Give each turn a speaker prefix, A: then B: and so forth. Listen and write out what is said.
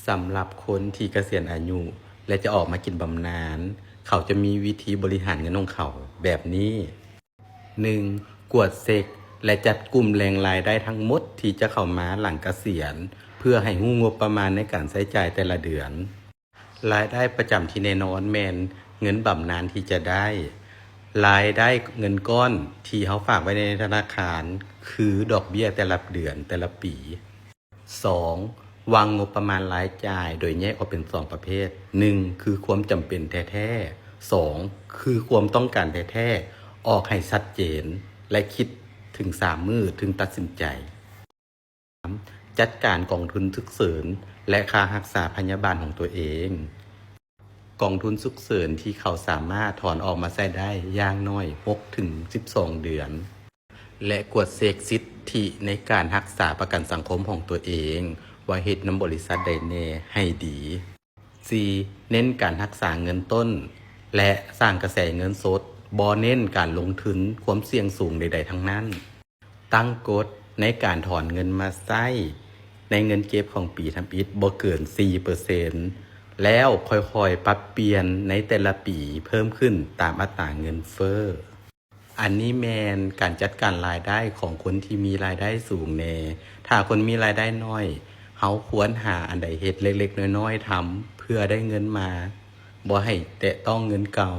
A: สำหรับคนที่เกษียณอายุและจะออกมากินบำนาญเขาจะมีวิธีบริหารเงินของเขาแบบนี้ 1. กวดเซ็กและจัดกลุ่มแหล่งรายได้ทั้งหมดที่จะเข้ามาหลังเกษียณเพื่อให้รู้งบประมาณในการใช้จ่ายแต่ละเดือน รายได้ประจำที่แน่นอนแมนเงินบำนาญที่จะได้ รายได้เงินก้อนที่เขาฝากไว้ในธนาคารคือดอกเบี้ยแต่ละเดือนแต่ละปี 2. วางงบประมาณรายจ่ายโดยแยกออกเป็น2ประเภท 1. คือความจำเป็นแท้ๆ 2. คือความต้องการแท้ๆออกให้ชัดเจนและคิดถึง3 มื้อถึงตัดสินใจ 3. จัดการกองทุนฉุกเฉินและค่ารักษาพยาบาลของตัวเองกองทุนฉุกเฉินที่เขาสามารถถอนออกมาใช้ได้อย่างน้อย6 ถึง 12 เดือนและกวดเช็คสิทธิในการรักษาประกันสังคมของตัวเองว่าเฮ็ดนำบริษัทใดแน่ให้ดี 4. เน้นการรักษาเงินต้นและสร้างกระแสเงินสดบ่เน้นการลงทุนความเสี่ยงสูงใดๆทั้งนั้นตั้งกฎในการถอนเงินมาใช้ในเงินเก็บของปีทำอิฐบ่เกิน 4% แล้วค่อยๆปรับเปลี่ยนในแต่ละปีเพิ่มขึ้นตามอัตราเงินเฟ้ออันนี้แมนการจัดการรายได้ของคนที่มีรายได้สูงแน่ถ้าคนมีรายได้น้อยเขาควรหาอันใดเฮ็ดเล็กๆน้อยๆทำเพื่อได้เงินมาบ่ให้แตะต้องเงินเก่า